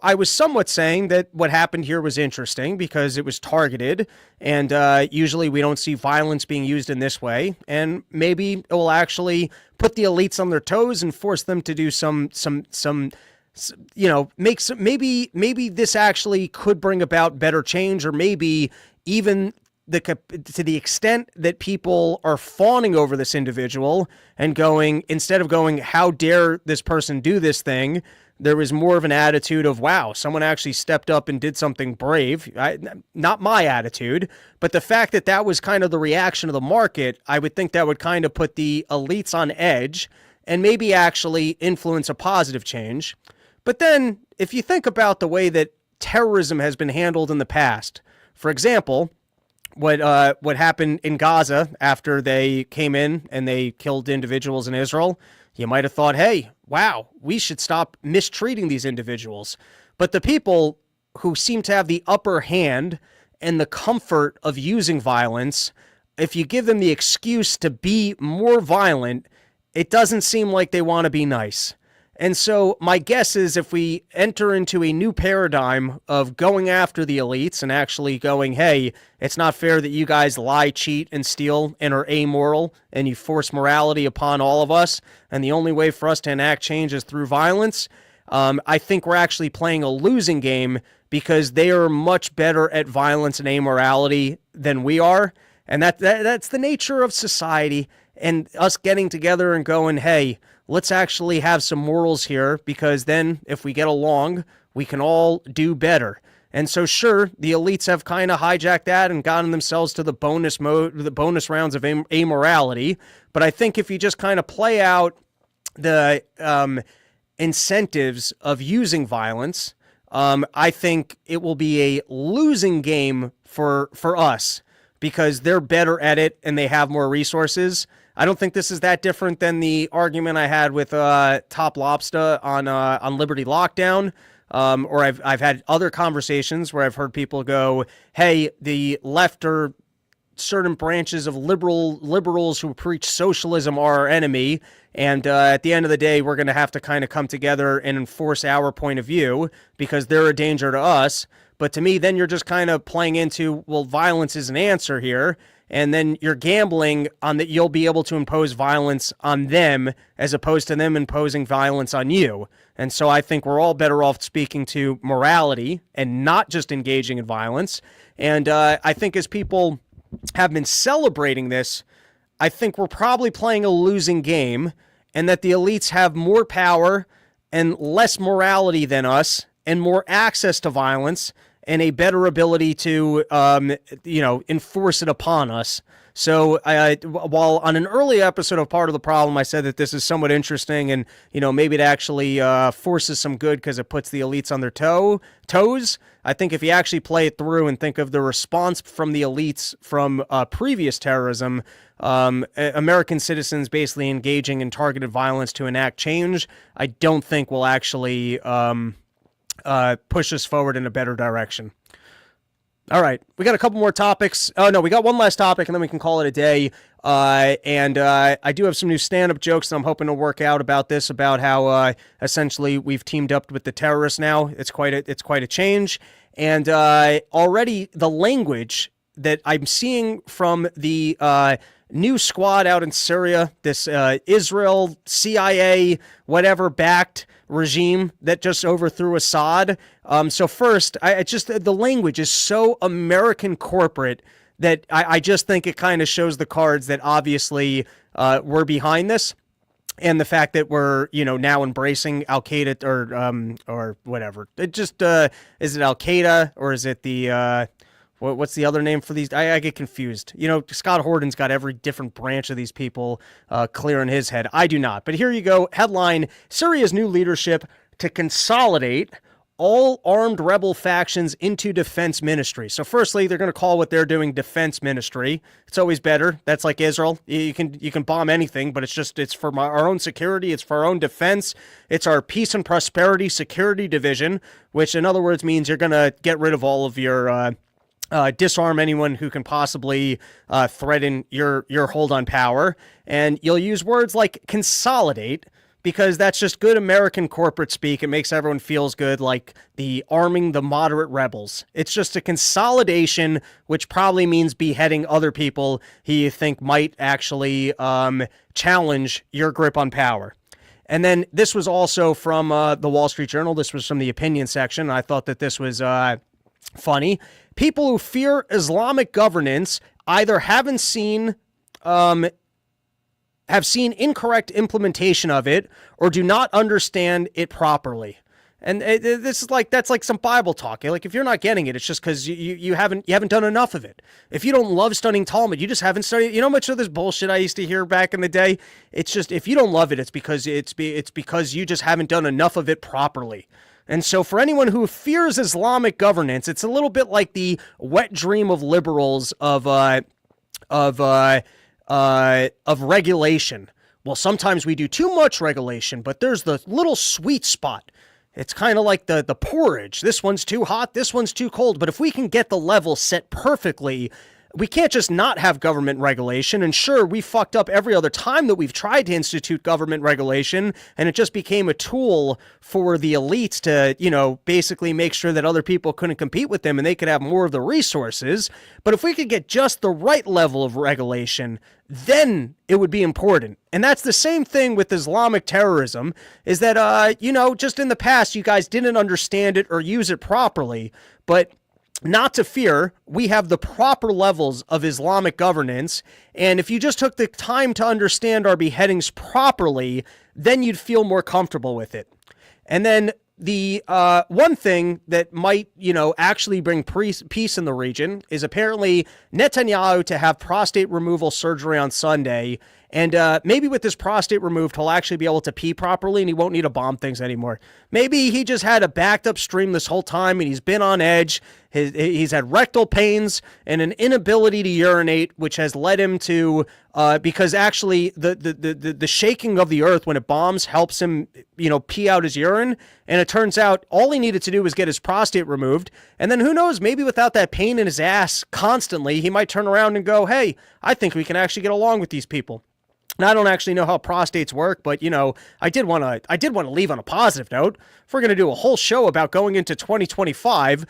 I was somewhat saying that what happened here was interesting because it was targeted, and usually we don't see violence being used in this way, and maybe it will actually put the elites on their toes and force them to do some makes maybe this actually could bring about better change, or maybe even to the extent that people are fawning over this individual and going, instead of going, how dare this person do this thing, there was more of an attitude of, wow, someone actually stepped up and did something brave. Not my attitude, but the fact that that was kind of the reaction of the market, I would think that would kind of put the elites on edge and maybe actually influence a positive change. But then if you think about the way that terrorism has been handled in the past, for example, what happened in Gaza after they came in and they killed individuals in Israel, you might have thought, hey, wow, we should stop mistreating these individuals. But the people who seem to have the upper hand and the comfort of using violence, if you give them the excuse to be more violent, it doesn't seem like they want to be nice. And so my guess is if we enter into a new paradigm of going after the elites and actually going, hey, it's not fair that you guys lie, cheat, and steal and are amoral, and you force morality upon all of us, and the only way for us to enact change is through violence, I think we're actually playing a losing game, because they are much better at violence and amorality than we are. And that's the nature of society, and us getting together and going, hey, let's actually have some morals here, because then if we get along, we can all do better. And so sure, the elites have kind of hijacked that and gotten themselves to the bonus rounds of amorality. But I think if you just kind of play out the incentives of using violence, I think it will be a losing game for us, because they're better at it and they have more resources. I don't think this is that different than the argument I had with Top Lobster on Liberty Lockdown, or I've had other conversations where I've heard people go, "Hey, the left or certain branches of liberals who preach socialism are our enemy, and at the end of the day, we're going to have to kind of come together and enforce our point of view because they're a danger to us." But to me, then you're just kind of playing into, well, violence is an answer here. And then you're gambling on that you'll be able to impose violence on them as opposed to them imposing violence on you. And so I think we're all better off speaking to morality and not just engaging in violence. And I think as people have been celebrating this, I think we're probably playing a losing game, and that the elites have more power and less morality than us and more access to violence and a better ability to, enforce it upon us. So while on an early episode of Part of the Problem, I said that this is somewhat interesting and, maybe it actually forces some good because it puts the elites on their toes. I think if you actually play it through and think of the response from the elites from previous terrorism, American citizens basically engaging in targeted violence to enact change, I don't think will actually push us forward in a better direction. All right, we got a couple more topics. Oh, no, we got one last topic, and then we can call it a day. And I do have some new stand-up jokes that I'm hoping to work out about this, about how essentially we've teamed up with the terrorists now. It's quite a change. And already the language that I'm seeing from the new squad out in Syria, this Israel, CIA, whatever backed regime that just overthrew Assad. So first, the language is so American corporate that I just think it kind of shows the cards that obviously we're behind this. And the fact that we're, now embracing Al-Qaeda or whatever. It just, is it Al-Qaeda or is it the, what's the other name for these? I get confused. Scott Horton's got every different branch of these people clear in his head. I do not. But here you go. Headline: Syria's new leadership to consolidate all armed rebel factions into defense ministry. So firstly, they're going to call what they're doing defense ministry. It's always better. That's like Israel. You can bomb anything, but it's for our own security. It's for our own defense. It's our peace and prosperity security division, which in other words means you're going to get rid of all of your disarm anyone who can possibly threaten your hold on power. And you'll use words like consolidate, because that's just good American corporate speak. It makes everyone feels good, like the arming the moderate rebels. It's just a consolidation, which probably means beheading other people who you think might actually challenge your grip on power. And then this was also from the Wall Street Journal. This was from the opinion section. I thought that this was funny. People who fear Islamic governance either have seen incorrect implementation of it or do not understand it properly. And this is that's like some Bible talk. Like if you're not getting it, it's just because you haven't done enough of it. If you don't love studying Talmud, you just haven't studied. You know how much of this bullshit I used to hear back in the day? It's just if you don't love it, it's because you just haven't done enough of it properly. And so for anyone who fears Islamic governance, it's a little bit like the wet dream of liberals of regulation. Well, sometimes we do too much regulation, but there's the little sweet spot. It's kind of like the porridge. This one's too hot, this one's too cold. But if we can get the level set perfectly, we can't just not have government regulation. And sure, we fucked up every other time that we've tried to institute government regulation, and it just became a tool for the elites to, basically make sure that other people couldn't compete with them and they could have more of the resources. But if we could get just the right level of regulation, then it would be important. And that's the same thing with Islamic terrorism, is that, just in the past, you guys didn't understand it or use it properly, but not to fear, we have the proper levels of Islamic governance, and if you just took the time to understand our beheadings properly, then you'd feel more comfortable with it. And then the one thing that might, actually bring peace in the region is apparently Netanyahu to have prostate removal surgery on Sunday. And maybe with this prostate removed, he'll actually be able to pee properly and he won't need to bomb things anymore. Maybe he just had a backed up stream this whole time and he's been on edge. He's had rectal pains and an inability to urinate, which has led him to, because actually the shaking of the earth when it bombs helps him, pee out his urine. And it turns out all he needed to do was get his prostate removed. And then who knows, maybe without that pain in his ass constantly, he might turn around and go, hey, I think we can actually get along with these people. Now, I don't actually know how prostates work, but, I did want to leave on a positive note. If we're going to do a whole show about going into 2025,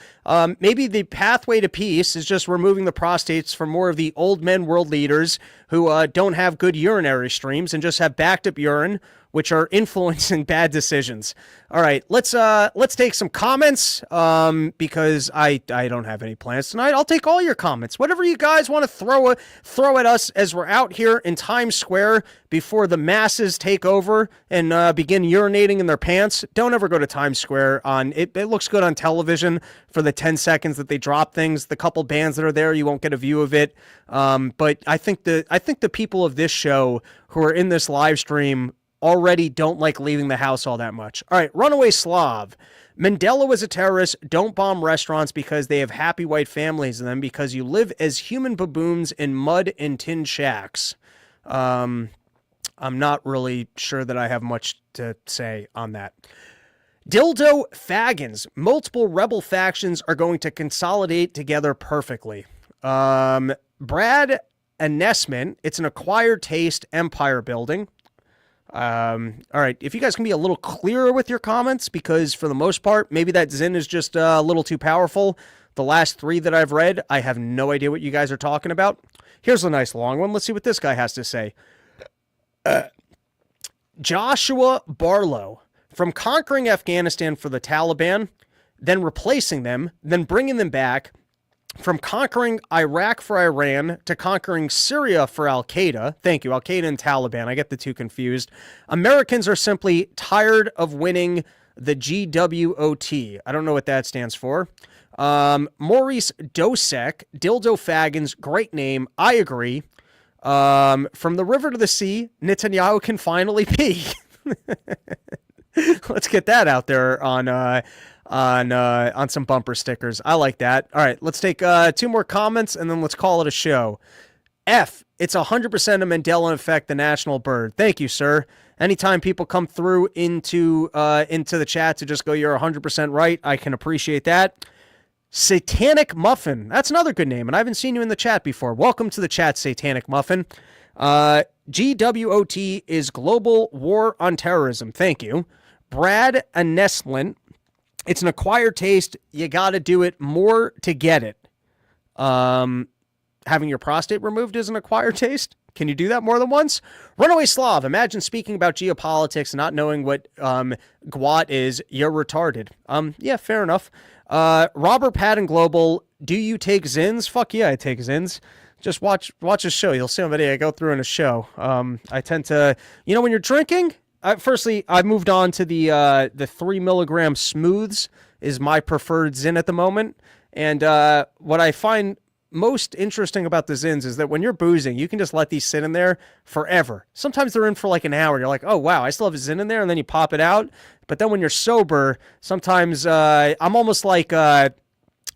maybe the pathway to peace is just removing the prostates from more of the old men world leaders who don't have good urinary streams and just have backed up urine, which are influencing bad decisions. All right, let's take some comments because I don't have any plans tonight. I'll take all your comments, whatever you guys want to throw at us as we're out here in Times Square before the masses take over and begin urinating in their pants. Don't ever go to Times Square it looks good on television for the 10 seconds that they drop things. The couple bands that are there, you won't get a view of it. But I think the people of this show who are in this live stream already don't like leaving the house all that much. All right, Runaway Slav. Mandela was a terrorist. Don't bomb restaurants because they have happy white families in them, because you live as human baboons in mud and tin shacks. I'm not really sure that I have much to say on that. Dildo Fagins. Multiple rebel factions are going to consolidate together perfectly. Brad Anesman. It's an acquired taste empire building. All right, if you guys can be a little clearer with your comments, because for the most part, maybe that Zin is just a little too powerful. The last three that I've read, I have no idea what you guys are talking about. Here's a nice long one. Let's see what this guy has to say. Joshua Barlow. From conquering Afghanistan for the Taliban, then replacing them, then bringing them back, from conquering Iraq for Iran to conquering Syria for Al-Qaeda. Thank you, Al-Qaeda and Taliban. I get the two confused. Americans are simply tired of winning the GWOT. I don't know what that stands for. Maurice Dosek, Dildo Fagins, great name. I agree. From the river to the sea, Netanyahu can finally pee. Let's get that out there on some bumper stickers. I like that. All right, let's take two more comments and then let's call it a show. F, it's 100% a Mandela effect, the national bird. Thank you, sir. Anytime people come through into the chat to just go, you're 100% right, I can appreciate that. Satanic Muffin. That's another good name, and I haven't seen you in the chat before. Welcome to the chat, Satanic Muffin. GWOT is Global War on Terrorism. Thank you. Brad Aneslin. It's an acquired taste. You got to do it more to get it. Having your prostate removed is an acquired taste. Can you do that more than once? Runaway Slav, imagine speaking about geopolitics and not knowing what GWAT is. You're retarded. Yeah, fair enough. Robert Patton Global, do you take Zins? Fuck yeah, I take Zins. Just watch a show. You'll see how many I go through in a show. I tend to, when you're drinking, firstly, I've moved on to the 3 milligram smooths is my preferred Zin at the moment. And what I find most interesting about the Zins is that when you're boozing, you can just let these sit in there forever. Sometimes they're in for like an hour. You're like, oh, wow, I still have a Zin in there. And then you pop it out. But then when you're sober, sometimes I'm almost like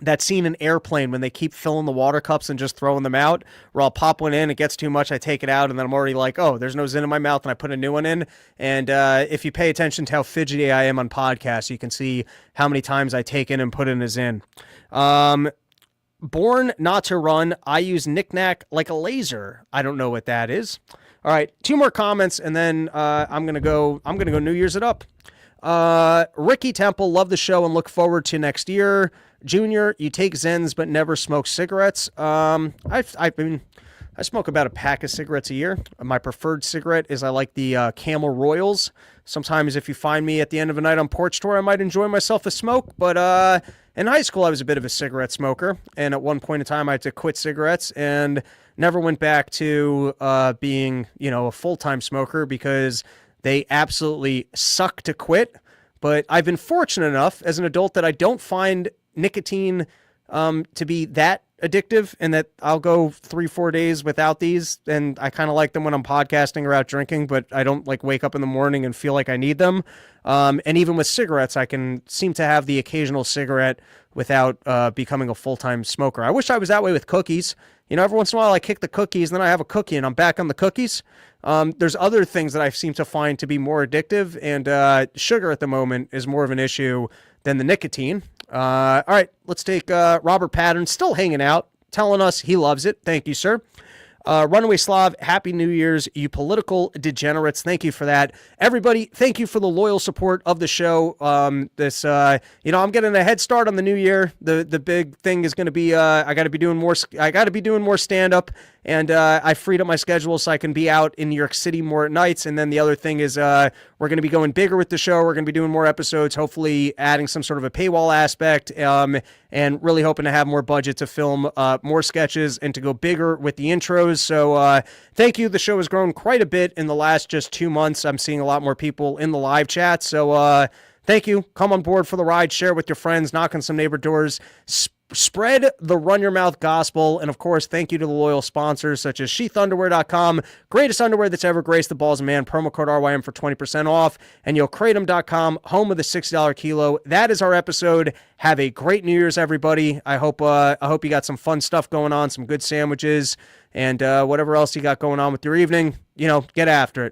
that scene in Airplane when they keep filling the water cups and just throwing them out, where I'll pop one in, it gets too much, I take it out, and then I'm already like, oh, there's no Zin in my mouth, and I put a new one in. And if you pay attention to how fidgety I am on podcasts, you can see how many times I take in and put in a Zin. Born Not to Run, I use knick-knack like a laser. I don't know what that is. All right, 2 more comments, and then I'm gonna go New Year's it up. Ricky Temple, love the show and look forward to next year. Junior, you take Zens but never smoke cigarettes. I smoke about a pack of cigarettes a year. My preferred cigarette is I like the Camel Royals. Sometimes if you find me at the end of a night on porch tour, I might enjoy myself a smoke. But in high school, I was a bit of a cigarette smoker. And at one point in time, I had to quit cigarettes and never went back to being, a full-time smoker because they absolutely suck to quit. But I've been fortunate enough as an adult that I don't find nicotine to be that addictive, and that I'll go 3-4 days without these, and I kind of like them when I'm podcasting or out drinking, but I don't like wake up in the morning and feel like I need them. And even with cigarettes, I can seem to have the occasional cigarette without becoming a full-time smoker. I wish I was that way with cookies. Every once in a while I kick the cookies and then I have a cookie and I'm back on the cookies. There's other things that I seem to find to be more addictive, and sugar at the moment is more of an issue than the nicotine. All right, let's take Robert Patton, still hanging out, telling us he loves it. Thank you, sir. Runaway Slav, Happy New Year's, you political degenerates. Thank you for that. Everybody, thank you for the loyal support of the show. I'm getting a head start on the new year. The big thing is going to be, I got to be doing more stand-up, and I freed up my schedule so I can be out in New York City more at nights. And then the other thing is we're going to be going bigger with the show. We're going to be doing more episodes, hopefully adding some sort of a paywall aspect, and really hoping to have more budget to film more sketches and to go bigger with the intros. So thank you. The show has grown quite a bit in the last just 2 months. I'm seeing a lot more people in the live chat. So thank you. Come on board for the ride. Share with your friends. Knock on some neighbor doors. Spread the Run Your Mouth gospel. And of course, thank you to the loyal sponsors such as sheathunderwear.com, greatest underwear that's ever graced the balls of man, promo code RYM for 20% off, and YoKratom.com, home of the $60 kilo. That is our episode. Have a great New Year's, everybody. I hope you got some fun stuff going on, some good sandwiches, and whatever else you got going on with your evening, get after it.